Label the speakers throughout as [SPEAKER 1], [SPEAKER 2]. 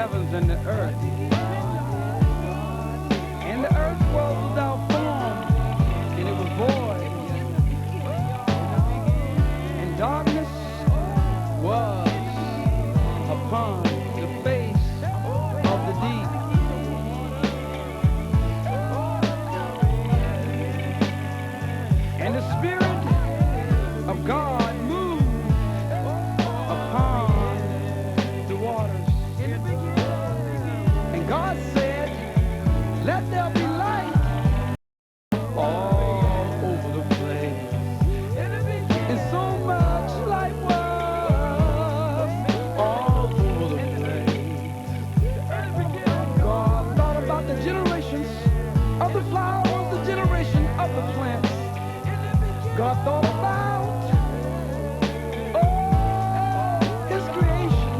[SPEAKER 1] heavens and the earth. And the earth was without form, and it was void. And darkness was upon the face of the deep. And the Spirit of God moved upon the waters. And God said, let there be light all over the place. And so much light was all over the place. God thought about the generations of the flowers, the generation of the plants. God thought about His creation.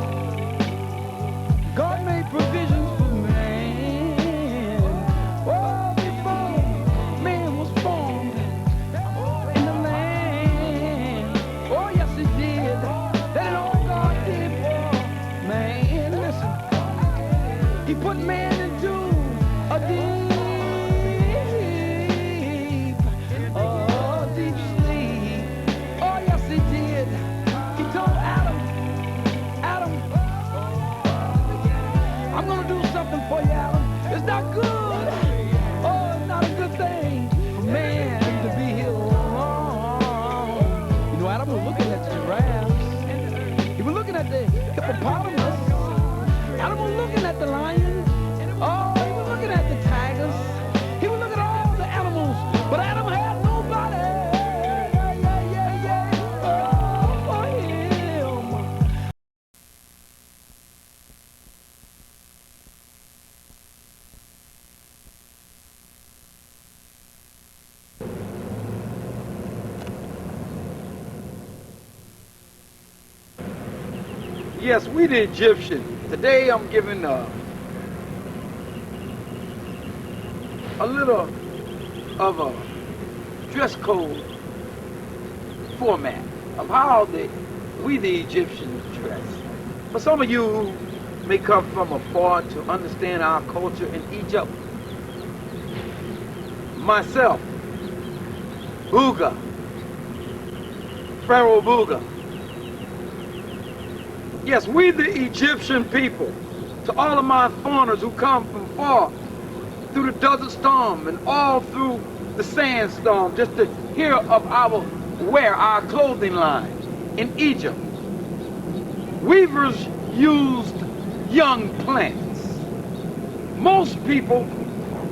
[SPEAKER 1] God made provisions for man. Before man was formed in the land. Oh, yes, He did. That is all God did for man. Listen, He put man into a deep sleep. Oh, yes, He did. He told Adam, I'm going to do something for you, Adam. It's not good. Oh, it's not a good thing for man to be here alone. You know, Adam was looking at the giraffes. He was looking at the hippopotamus. Adam was looking at the lion. Oh, he was looking at the tigers. He was looking at all the animals. But Adam had nobody. Oh, for him.
[SPEAKER 2] Yes, we the Egyptians. Today I'm giving a little of a dress code format of how we the Egyptians dress. For some of you who may come from afar to understand our culture in Egypt, myself, Booga, Pharaoh Booga. Yes, we the Egyptian people, to all of my foreigners who come from far, through the desert storm and all through the sandstorm, just to hear of our clothing line in Egypt. Weavers used young plants. Most people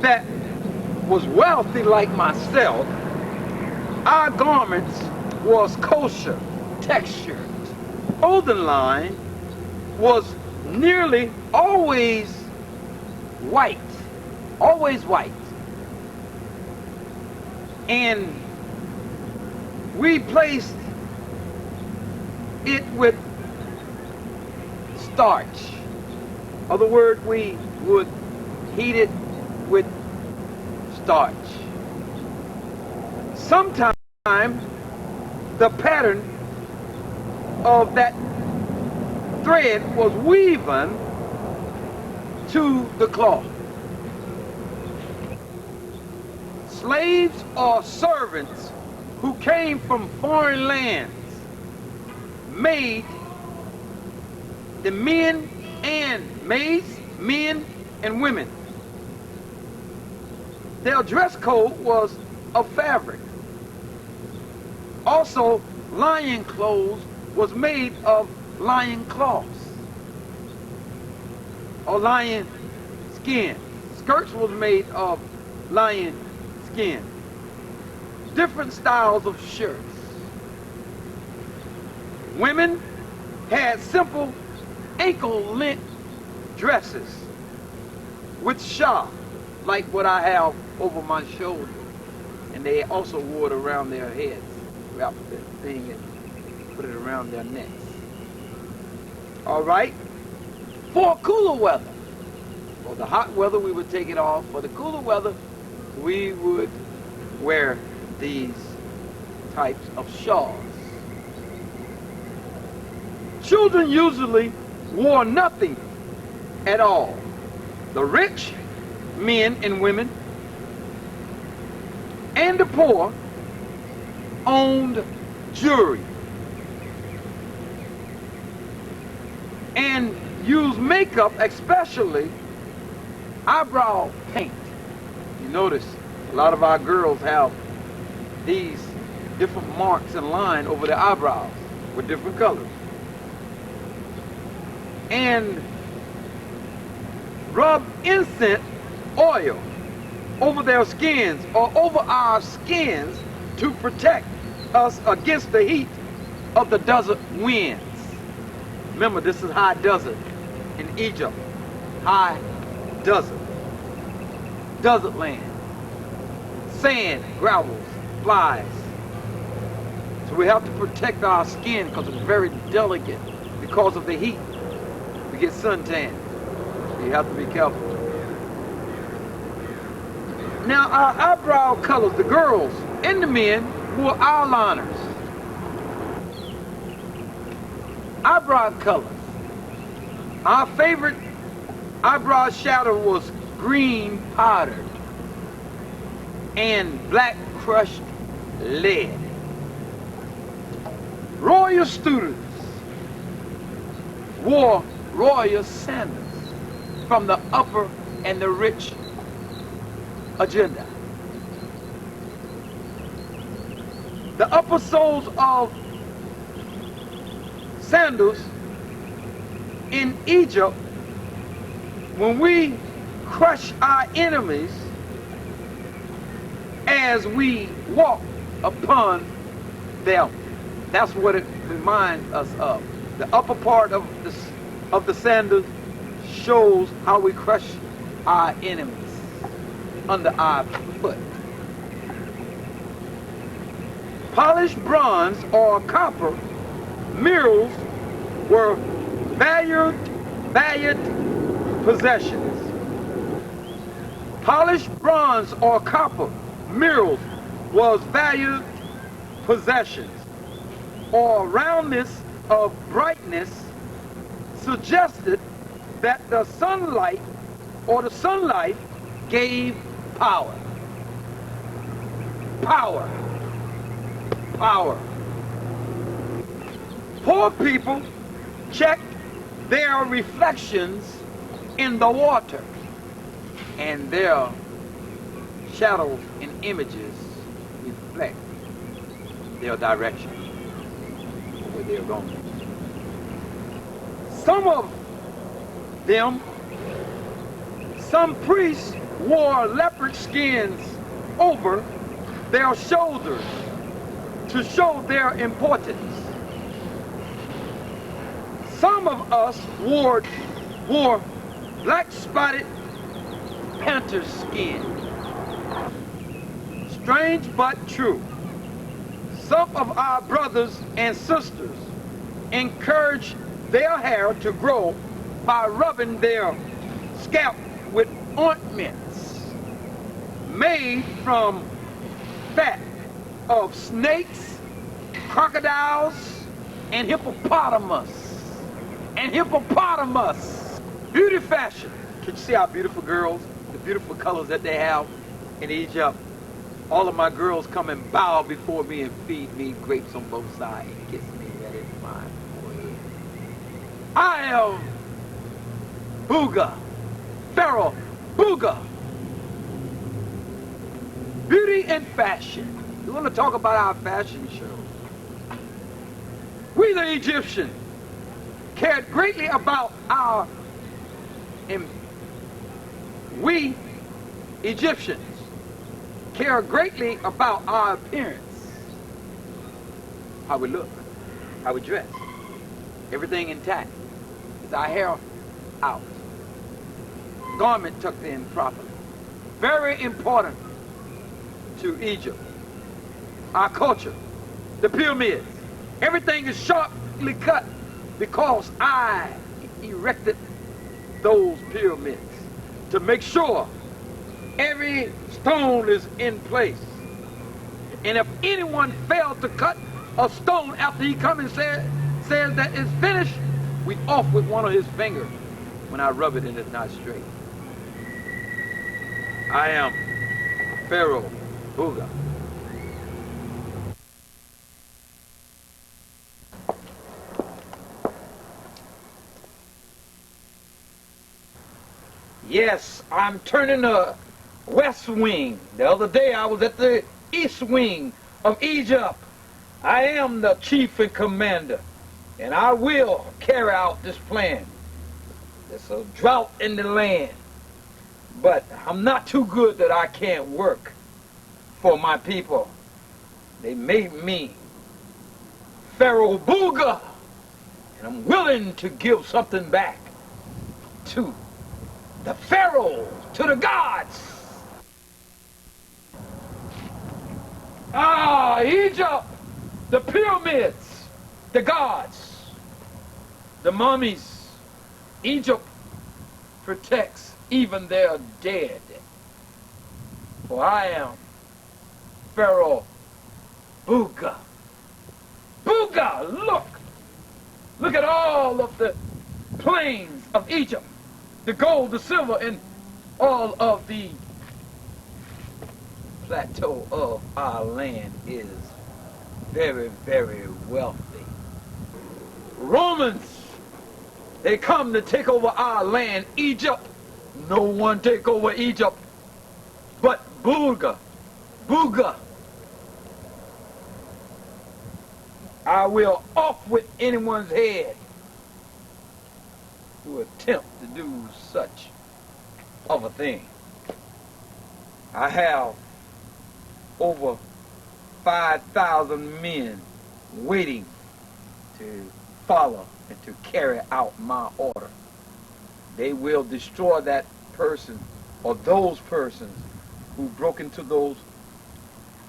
[SPEAKER 2] that was wealthy like myself, our garments was kosher, textured. Clothing line was nearly always white. Always white. And we placed it with starch. Other word, we would heat it with starch. Sometimes the pattern of that thread was woven to the cloth. Slaves or servants who came from foreign lands made the men and maids, men and women. Their dress code was of fabric. Also, lion clothes was made of lion cloths or lion skin. Skirts was made of lion skin. Different styles of shirts. Women had simple ankle-length dresses with shawl, like what I have over my shoulder. And they also wore it around their heads, wrapped the thing and put it around their necks. All right? For cooler weather, for the hot weather, we would take it off. For the cooler weather, we would wear these types of shawls. Children usually wore nothing at all. The rich men and women and the poor owned jewelry and used makeup, especially eyebrow paint. You notice a lot of our girls have these different marks and lines over their eyebrows with different colors. And rub incense oil over their skins or over our skins to protect us against the heat of the desert winds. Remember, this is high desert in Egypt. High desert. Desert land. Sand, gravels, flies. So we have to protect our skin because it's very delicate because of the heat. We get suntan. You have to be careful. Now our eyebrow colors, the girls and the men, wore eyeliners. Eyebrow colors. Our favorite eyebrow shadow was green powdered and black crushed lead. Royal students wore royal sandals from the upper and the rich agenda. The upper soles of sandals in Egypt, when we crush our enemies as we walk upon them, that's what it reminds us of. The upper part of the sandals shows how we crush our enemies under our foot. Polished bronze or copper mirrors were valued possessions. Polished bronze or copper mirrors was valued possessions, or roundness of brightness suggested that the sunlight gave power. Power. Power. Poor people checked their reflections in the water, and their shadows and images reflect their direction, where they're going. Some priests wore leopard skins over their shoulders to show their importance. Some of us wore black spotted panther skin. Strange but true. Some of our brothers and sisters encourage their hair to grow by rubbing their scalp with ointments made from fat of snakes, crocodiles, and hippopotamus. Beauty fashion. Can you see our beautiful girls, the beautiful colors that they have in Egypt? All of my girls come and bow before me and feed me grapes on both sides and kiss me. That is mine. I am Booga, Pharaoh, Booga. Beauty and fashion. We want to talk about our fashion show. We the Egyptians cared greatly about we Egyptians care greatly about our appearance, how we look, how we dress, everything intact. Is our hair out, garment tucked in properly. Very important to Egypt. Our culture, the pyramids, everything is sharply cut because I erected those pyramids to make sure every stone is in place. And if anyone failed to cut a stone after he come and says that it's finished, we off with one of his fingers when I rub it and it's not straight. I am Pharaoh Booga. Yes, I'm turning the west wing. The other day I was at the east wing of Egypt. I am the chief and commander, and I will carry out this plan. There's a drought in the land, but I'm not too good that I can't work for my people. They made me Pharaoh Booga, and I'm willing to give something back to the Pharaoh, to the gods. Ah, Egypt, the pyramids, the gods, the mummies. Egypt protects even their dead. For I am Pharaoh Booga. Booga, look! Look at all of the plains of Egypt. The gold, the silver, and all of the plateau of our land is very, very wealthy. Romans, they come to take over our land, Egypt. No one take over Egypt but Booga. Booga. I will off with anyone's head who attempt to do such of a thing. I have over 5,000 men waiting to follow and to carry out my order. They will destroy that person or those persons who broke into those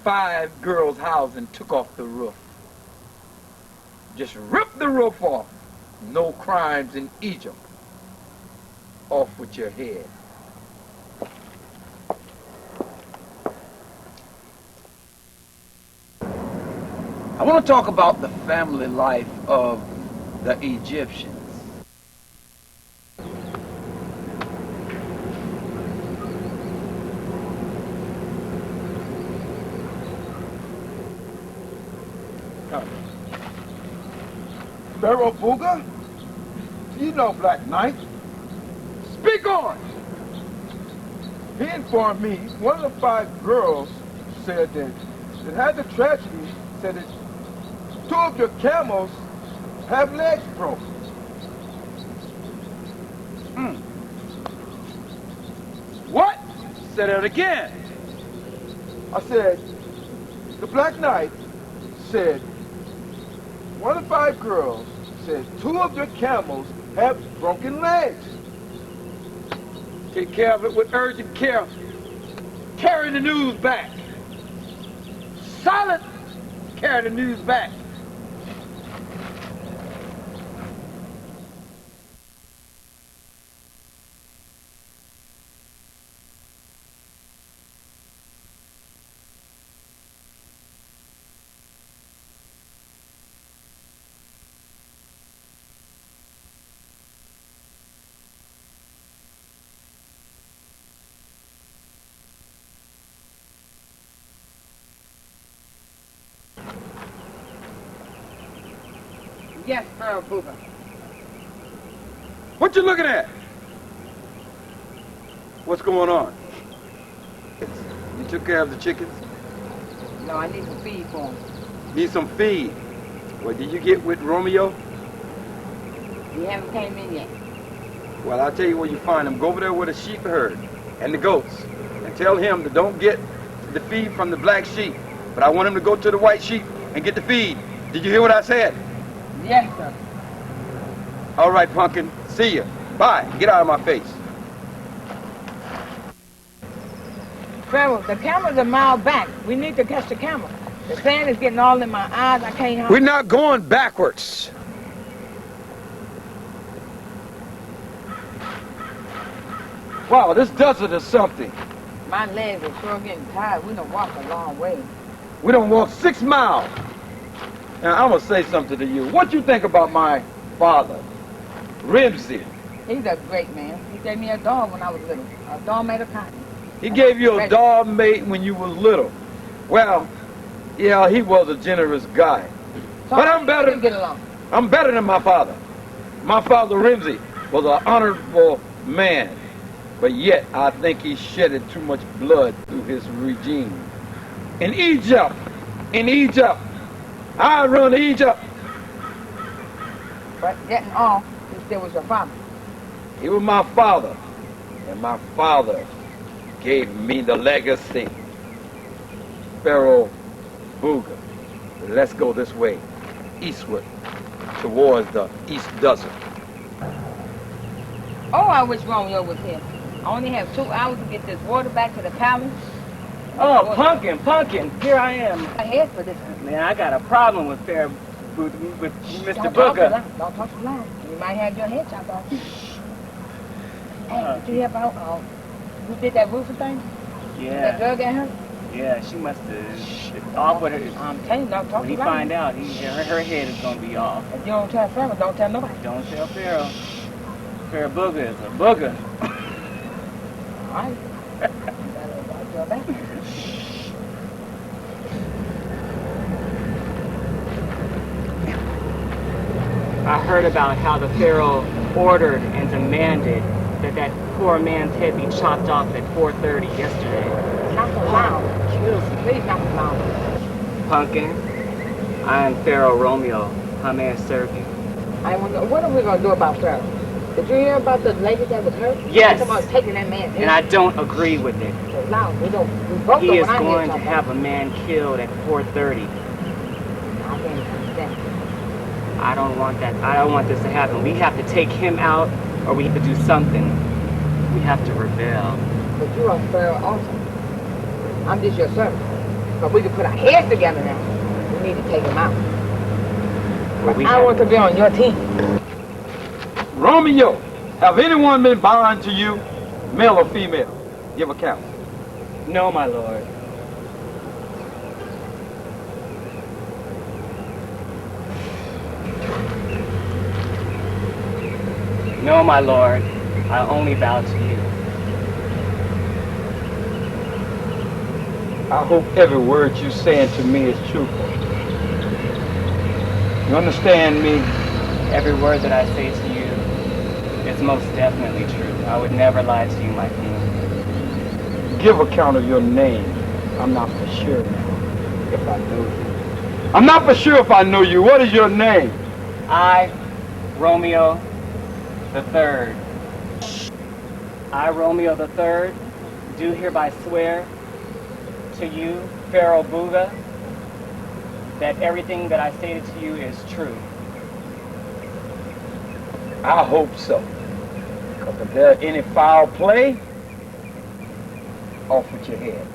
[SPEAKER 2] 5 girls' houses and took off the roof. Just rip the roof off. No crimes in Egypt. Off with your head. I want to talk about the family life of the Egyptians.
[SPEAKER 3] Pharaoh Booga? You know Black Knight.
[SPEAKER 2] Speak on!
[SPEAKER 3] He informed me one of the 5 girls said that had the tragedy, said that 2 of your camels have legs broken.
[SPEAKER 2] What? Say that again.
[SPEAKER 3] I said, the Black Knight said, one of the 5 girls said 2 of your camels have broken legs.
[SPEAKER 2] Take care of it with urgent care. Carry the news back. Silent. Carry the news back.
[SPEAKER 4] Yes, Pharaoh Booga.
[SPEAKER 2] What you looking at? What's going on? You took care of the chickens?
[SPEAKER 4] No, I need some feed for him.
[SPEAKER 2] Need some feed. Well, did you get with Romeo?
[SPEAKER 4] He haven't came in yet.
[SPEAKER 2] Well, I'll tell you where you find him. Go over there with the sheep herd and the goats. And tell him to don't get the feed from the black sheep. But I want him to go to the white sheep and get the feed. Did you hear what I said?
[SPEAKER 4] Yes, sir.
[SPEAKER 2] All right, Pumpkin. See ya. Bye. Get out of my face.
[SPEAKER 4] Pharaoh, the camel's a mile back. We need to catch the camel. The sand is getting all in my eyes. I can't help.
[SPEAKER 2] We're not going backwards. Wow, this desert is something.
[SPEAKER 4] My legs are sure getting tired. We done walked a long way.
[SPEAKER 2] We done walked 6 miles. Now, I'm going to say something to you. What you think about my father, Ramsey?
[SPEAKER 4] He's a great man. He gave me a dog when I was little. A dog made of cotton.
[SPEAKER 2] He gave you a dog mate when you was little. Well, yeah, he was a generous guy.
[SPEAKER 4] So
[SPEAKER 2] But I'm better.
[SPEAKER 4] Get along.
[SPEAKER 2] I'm better than my father. My father, Ramsey, was an honorable man. But yet, I think he shedded too much blood through his regime. In Egypt, I run Egypt.
[SPEAKER 4] But yet and all, he still was your father.
[SPEAKER 2] He was my father, and my father gave me the legacy. Pharaoh, Booga, let's go this way, eastward, towards the East Desert.
[SPEAKER 4] Oh, I wish Romeo was here. I only have 2 hours to get this water back to the palace.
[SPEAKER 5] Oh, Pumpkin, here I am.
[SPEAKER 4] I head for this.
[SPEAKER 5] Man, I got a problem with Pharaoh, with Mr.
[SPEAKER 4] Don't talk too
[SPEAKER 5] Booga.
[SPEAKER 4] loud. Don't talk too loud. You might have your head chopped off. Hey, did you hear about who did that roofing thing? That
[SPEAKER 5] Yeah,
[SPEAKER 4] girl got hurt?
[SPEAKER 5] yeah, she must have. It's off with her.
[SPEAKER 4] I'm telling you, don't talk
[SPEAKER 5] When
[SPEAKER 4] too
[SPEAKER 5] he
[SPEAKER 4] loud.
[SPEAKER 5] find out, her head is gonna be off.
[SPEAKER 4] If you don't tell Pharaoh, don't tell nobody.
[SPEAKER 5] Don't tell Pharaoh. Pharaoh Booga is a booger.
[SPEAKER 4] All right. Better watch your back.
[SPEAKER 5] I heard about how the Pharaoh ordered and demanded that poor man's head be chopped off at 4:30 yesterday.
[SPEAKER 4] Not so loud. Please not so loud.
[SPEAKER 5] Pumpkin, I am Pharaoh Romeo. How may I serve you?
[SPEAKER 4] I wonder, what are we going to do about Pharaoh? Did you hear about the lady that was hurt?
[SPEAKER 5] Yes.
[SPEAKER 4] About taking that man's head.
[SPEAKER 5] And I don't agree with it.
[SPEAKER 4] So loud. We both
[SPEAKER 5] He
[SPEAKER 4] know
[SPEAKER 5] is
[SPEAKER 4] when I hear
[SPEAKER 5] going to
[SPEAKER 4] something.
[SPEAKER 5] have a man killed at 4:30.
[SPEAKER 4] I can't understand.
[SPEAKER 5] I don't want that. I don't want this to happen. We have to take him out, or we have to do something. We have to rebel.
[SPEAKER 4] But you are Pharaoh also. I'm just your servant. But we can put our heads together now. We need to take him out. I want to be on your team.
[SPEAKER 2] Romeo, have anyone been bound to you, male or female? Give account.
[SPEAKER 5] No, my lord. No, my lord. I only bow to you.
[SPEAKER 2] I hope every word you're saying to me is truthful. You understand me?
[SPEAKER 5] Every word that I say to you is most definitely true. I would never lie to you, my king.
[SPEAKER 2] Give account of your name. I'm not for sure now if I know you. I'm not for sure if I know you. What is your name?
[SPEAKER 5] I, Romeo the Third. I, Romeo the Third, do hereby swear to you, Pharaoh Booga, that everything that I stated to you is true.
[SPEAKER 2] I hope so. Because if there's any foul play, off with your head.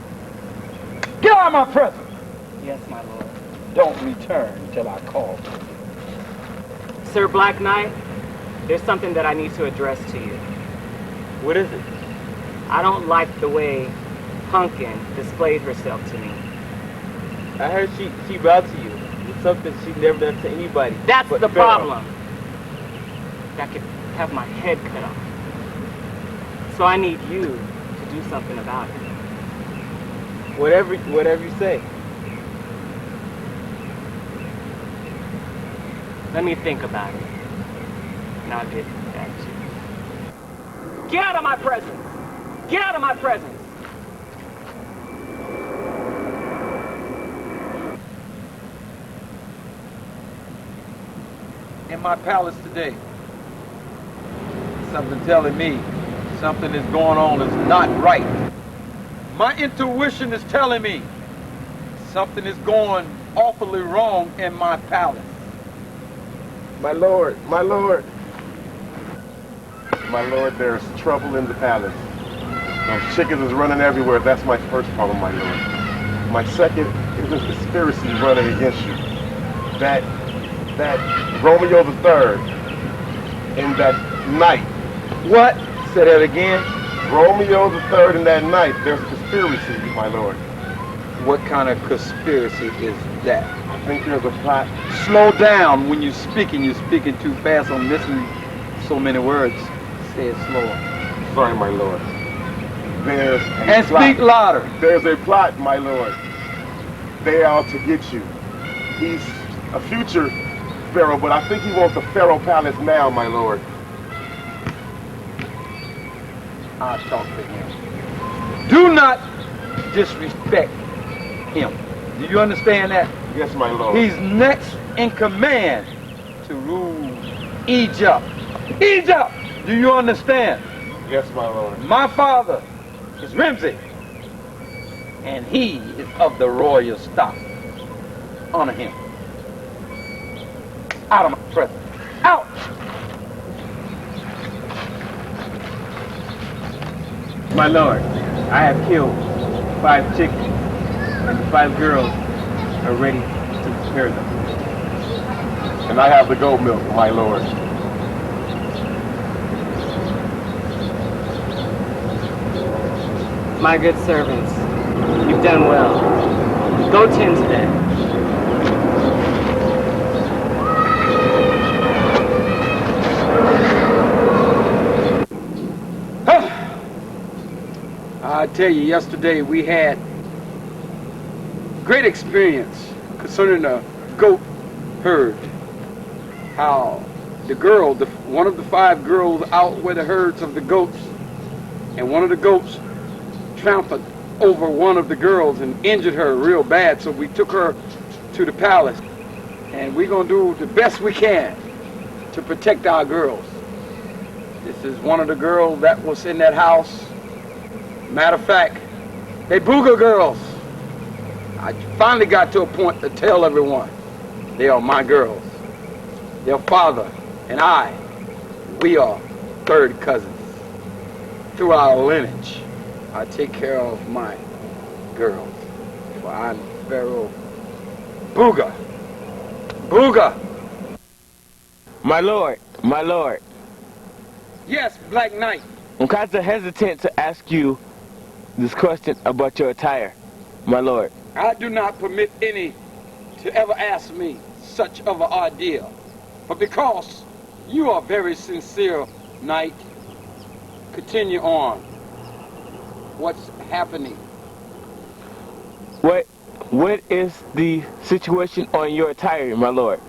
[SPEAKER 2] Get out of my presence!
[SPEAKER 5] Yes, my lord.
[SPEAKER 2] Don't return until I call you.
[SPEAKER 5] Sir Black Knight, there's something that I need to address to you.
[SPEAKER 6] What is it?
[SPEAKER 5] I don't like the way Pumpkin displays herself to me.
[SPEAKER 6] I heard she bowed to you. It's something she never done to anybody.
[SPEAKER 5] That's
[SPEAKER 6] but
[SPEAKER 5] the
[SPEAKER 6] Pharaoh.
[SPEAKER 5] problem. That could have my head cut off. So I need you to do something about it.
[SPEAKER 6] Whatever you say.
[SPEAKER 5] Let me think about it. And I'll get back to you. Get out of my presence! Get out of my presence!
[SPEAKER 2] In my palace today, something telling me something is going on that's not right. My intuition is telling me something is going awfully wrong in my palace.
[SPEAKER 7] My lord, there's trouble in the palace. Those chickens is running everywhere. That's my first problem, my lord. My second is a conspiracy running against you. That Romeo III in that night.
[SPEAKER 2] What? Say that again.
[SPEAKER 7] Romeo III in that night. There's a conspiracy, my lord.
[SPEAKER 2] What kind of conspiracy is that?
[SPEAKER 7] I think there's a plot.
[SPEAKER 2] Slow down when you're speaking. You're speaking too fast. I'm missing so many words. say it slower.
[SPEAKER 7] Sorry, my lord. There's a
[SPEAKER 2] And
[SPEAKER 7] plot.
[SPEAKER 2] speak louder.
[SPEAKER 7] There's a plot, my lord. They are to get you. He's a future Pharaoh, but I think he wants the Pharaoh palace now, my lord.
[SPEAKER 2] I'll talk to him. Do not disrespect him. Do you understand that?
[SPEAKER 7] Yes, my lord.
[SPEAKER 2] He's next in command to rule Egypt. Egypt! Do you understand?
[SPEAKER 7] Yes, my lord.
[SPEAKER 2] My father is Ramsey, and he is of the royal stock. Honor him. Out of my presence. Out!
[SPEAKER 6] My lord, I have killed 5 chickens, and the 5 girls are ready to prepare them.
[SPEAKER 7] And I have the goat milk, my lord.
[SPEAKER 5] My good servants, you've done well. Go tend to them.
[SPEAKER 2] I tell you, yesterday we had great experience concerning the goat herd. How the girl, one of the 5 girls out with the herds of the goats, and one of the goats trampled over one of the girls and injured her real bad, so we took her to the palace. And we're going to do the best we can to protect our girls. This is one of the girls that was in that house. Matter of fact, they Booga girls. I finally got to a point to tell everyone they are my girls. Their father and I, we are 3rd cousins. Through our lineage, I take care of my girls. For I'm Pharaoh Booga. Booga!
[SPEAKER 6] My lord, my lord.
[SPEAKER 2] Yes, Black Knight.
[SPEAKER 6] I'm kind of hesitant to ask you this question about your attire, my lord.
[SPEAKER 2] I do not permit any to ever ask me such of an ordeal. But because you are very sincere, Knight, continue on. What's happening?
[SPEAKER 6] What is the situation on your attire, my lord?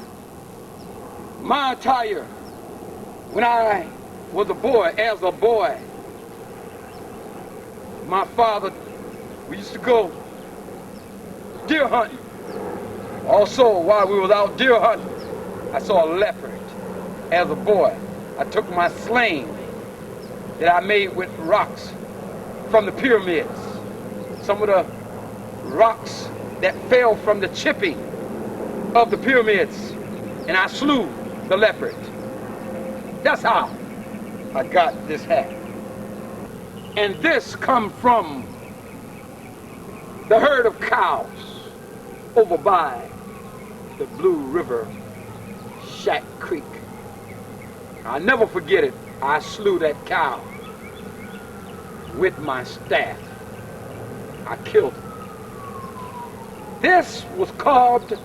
[SPEAKER 2] My attire, when I was a boy, as a boy, my father, we used to go deer hunting. Also, while we was out deer hunting, I saw a leopard. As a boy, I took my sling that I made with rocks from the pyramids. Some of the rocks that fell from the chipping of the pyramids, and I slew the leopard. That's how I got this hat. And this come from the herd of cows over by the Blue River, Shack Creek. I'll never forget it. I slew that cow with my staff. I killed it. This was carved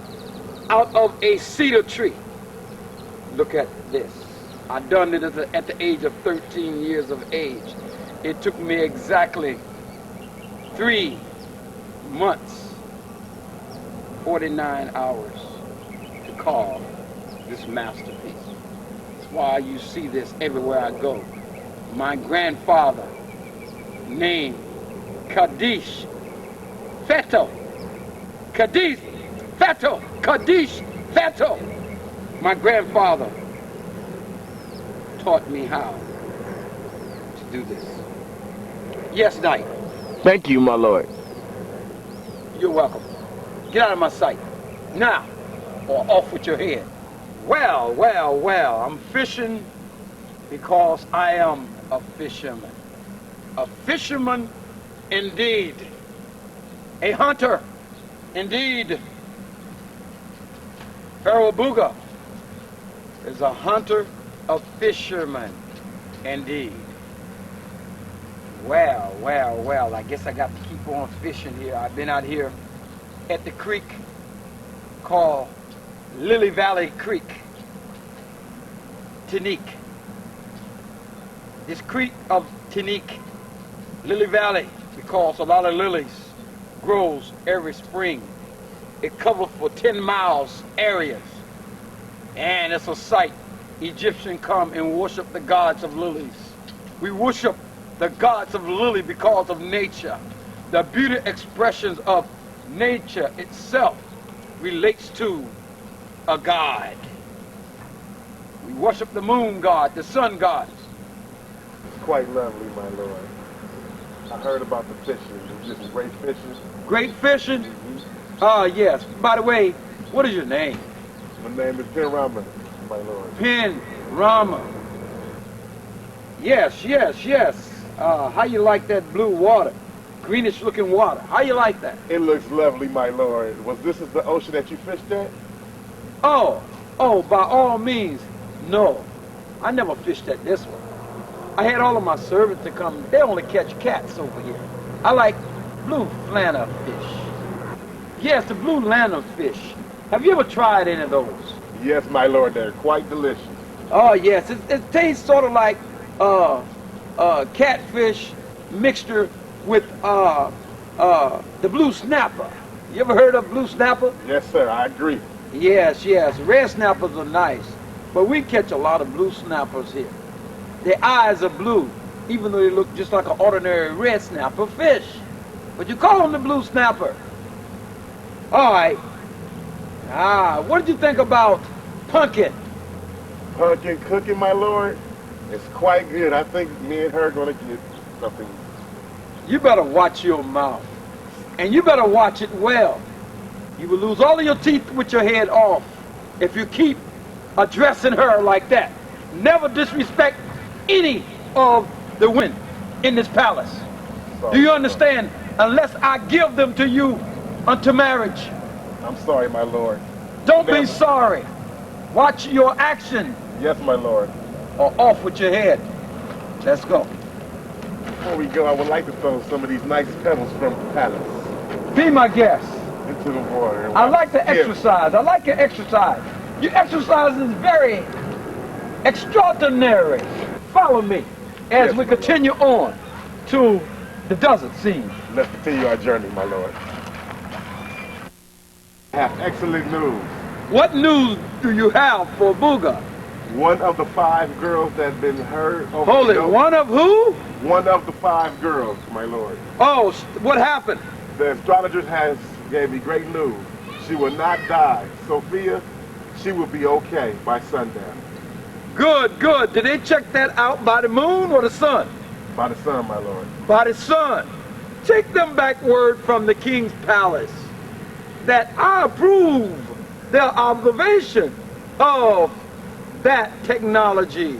[SPEAKER 2] out of a cedar tree. Look at this. I done it at the age of 13 years of age. It took me exactly 3 months, 49 hours to carve this masterpiece. That's why you see this everywhere I go. My grandfather, named Kadish Feto. Kadish Feto. Kadish Feto. My grandfather taught me how to do this. Yes, Knight.
[SPEAKER 6] Thank you, my lord.
[SPEAKER 2] You're welcome. Get out of my sight. Now, or off with your head. Well, well, well, I'm fishing because I am a fisherman. A fisherman indeed. A hunter indeed. Pharaoh Booga is a hunter, a fisherman indeed. Well, well, well, I guess I got to keep on fishing here. I've been out here at the creek called Lily Valley Creek, Tanique. This creek of Tinique, Lily Valley, because a lot of lilies grows every spring. It covers for 10 miles areas. And it's a sight. Egyptians come and worship the gods of lilies. We worship the gods of lily because of nature. The beauty expressions of nature itself relates to a god. We worship the moon god, the sun gods.
[SPEAKER 7] It's quite lovely, my lord. I heard about the fishing. Is this great fishing?
[SPEAKER 2] Great fishing? Yes. By the way, what is your name?
[SPEAKER 7] My name is Pharaoh, my lord.
[SPEAKER 2] Pen Rama. Yes. How you like that blue water? Greenish looking water. How you like that?
[SPEAKER 7] It looks lovely, my lord. This is the ocean that you fished at?
[SPEAKER 2] Oh, by all means. No, I never fished at this one. I had all of my servants to come. They only catch cats over here. I like blue flannel fish. Yes, the blue lantern fish. Have you ever tried any of those?
[SPEAKER 7] Yes, my lord, they're quite delicious.
[SPEAKER 2] Oh, yes. It tastes sort of like catfish mixture with the blue snapper. You ever heard of blue snapper?
[SPEAKER 7] Yes, sir, I agree.
[SPEAKER 2] Yes. Red snappers are nice, but we catch a lot of blue snappers here. Their eyes are blue, even though they look just like an ordinary red snapper fish. But you call them the blue snapper. All right. What did you think about pumpkin?
[SPEAKER 7] Pumpkin cooking, my lord? It's quite good. I think me and her are going to get something.
[SPEAKER 2] You better watch your mouth. And you better watch it well. You will lose all of your teeth with your head off if you keep addressing her like that. Never disrespect any of the women in this palace.
[SPEAKER 7] Sorry,
[SPEAKER 2] do you understand? Unless I give them to you unto marriage.
[SPEAKER 7] I'm sorry, my lord.
[SPEAKER 2] Don't be sorry. Watch your action.
[SPEAKER 7] Yes, my lord.
[SPEAKER 2] Or off with your head. Let's go.
[SPEAKER 7] Before we go, I would like to throw some of these nice pebbles from the palace
[SPEAKER 2] Be my guest.
[SPEAKER 7] into the water.
[SPEAKER 2] I like to exercise. I like your exercise. Your exercise is very extraordinary. Follow me as we continue on to the desert scene.
[SPEAKER 7] Let's continue our journey, my lord. I have excellent news.
[SPEAKER 2] What news do you have for Booga?
[SPEAKER 7] One of the 5 girls that have been heard over
[SPEAKER 2] Hold it, one of who?
[SPEAKER 7] One of the 5 girls, my lord.
[SPEAKER 2] Oh, what happened?
[SPEAKER 7] The astrologer gave me great news. She will not die. Sophia, she will be okay by sundown.
[SPEAKER 2] Good. Did they check that out by the moon or the sun?
[SPEAKER 7] By the sun, my lord.
[SPEAKER 2] By the sun. Take them back word from the king's palace that I approve their observation of that technology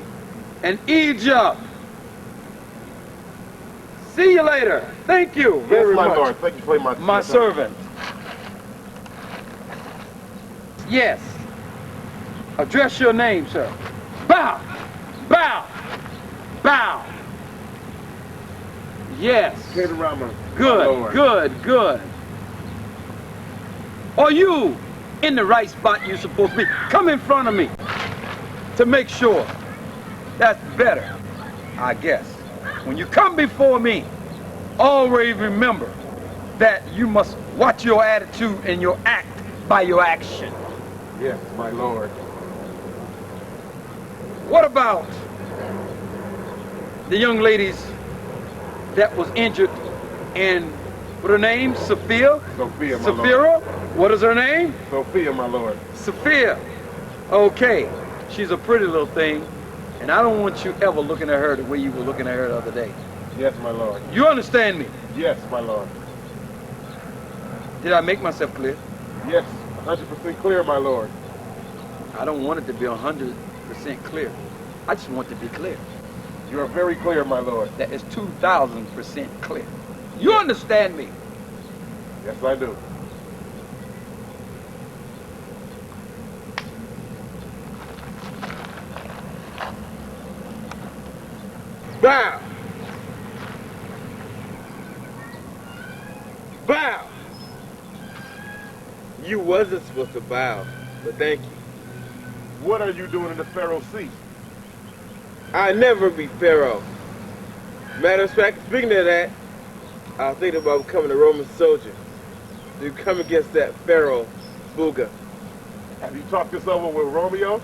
[SPEAKER 2] in Egypt. See you later. Thank you very much.
[SPEAKER 7] Yes, my lord. Thank you for
[SPEAKER 2] my servant. Yes. Address your name, sir. Bow. Yes. Good. Are you in the right spot you're supposed to be? Come in front of me to make sure. That's better, I guess. When you come before me, always remember that you must watch your attitude and your act by your action.
[SPEAKER 7] Yes, my lord.
[SPEAKER 2] What about the young ladies that was injured and what her name? Sophia?
[SPEAKER 7] Sophia, my lord.
[SPEAKER 2] What is her name?
[SPEAKER 7] Sophia, my lord.
[SPEAKER 2] Sophia. Okay. She's a pretty little thing, and I don't want you ever looking at her the way you were looking at her the other day.
[SPEAKER 7] Yes, my lord.
[SPEAKER 2] You understand me?
[SPEAKER 7] Yes, my lord.
[SPEAKER 2] Did I make myself clear?
[SPEAKER 7] Yes, 100% clear, my lord.
[SPEAKER 2] I don't want it to be 100% clear. I just want it to be clear.
[SPEAKER 7] You are very clear, my lord.
[SPEAKER 2] That is 2,000% clear. You understand me?
[SPEAKER 7] Yes, I do.
[SPEAKER 2] Bow.
[SPEAKER 3] You wasn't supposed to bow, but thank you.
[SPEAKER 7] What are you doing in the Pharaoh Sea?
[SPEAKER 3] I never be Pharaoh.
[SPEAKER 6] Matter of fact, speaking of that, I was thinking about becoming a Roman soldier to come against that Pharaoh, Booga.
[SPEAKER 7] Have you talked this over with Romeo?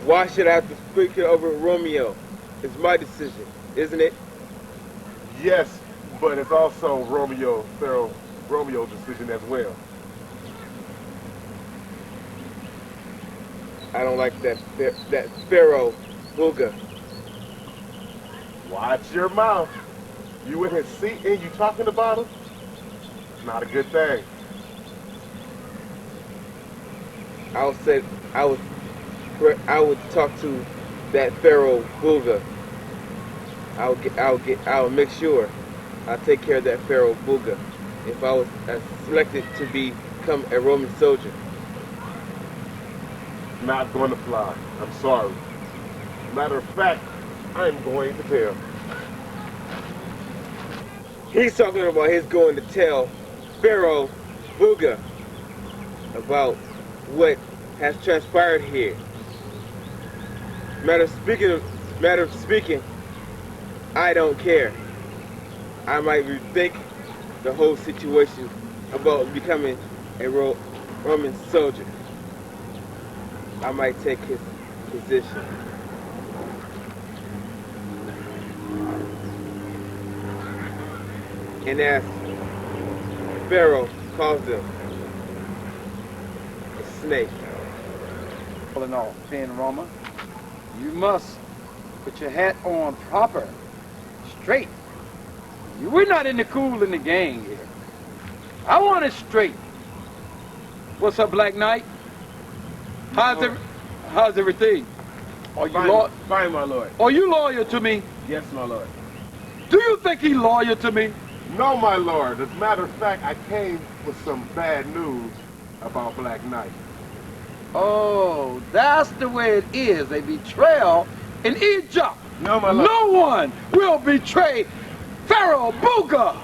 [SPEAKER 6] Why should I have to speak it over with Romeo? It's my decision, isn't it?
[SPEAKER 7] Yes, but it's also Romeo's decision as well.
[SPEAKER 6] I don't like that Pharaoh, Booga.
[SPEAKER 7] Watch your mouth. You in his seat and you talking about him? It's not a good thing.
[SPEAKER 6] I would talk to that Pharaoh, Booga. I'll make sure I'll take care of that Pharaoh, Booga, if I was selected to become a Roman soldier.
[SPEAKER 7] Not going to fly. I'm sorry. Matter of fact, I'm going to tell.
[SPEAKER 6] He's talking about his going to tell Pharaoh, Booga, about what has transpired here. Matter of speaking, I don't care. I might rethink the whole situation about becoming a Roman soldier. I might take his position. And as Pharaoh calls them a snake.
[SPEAKER 2] All in all, Ben Roma, you must put your hat on proper, straight. We're not in the cool in the gang here. I want it straight. What's up, Black Knight? How's everything? Are you
[SPEAKER 3] Fine, my lord.
[SPEAKER 2] Are you loyal to me?
[SPEAKER 3] Yes, my lord.
[SPEAKER 2] Do you think he's loyal to me?
[SPEAKER 7] No, my lord. As a matter of fact, I came with some bad news about Black Knight.
[SPEAKER 2] Oh, that's the way it is. A betrayal in Egypt.
[SPEAKER 3] No, my lord.
[SPEAKER 2] No one will betray Pharaoh Booga.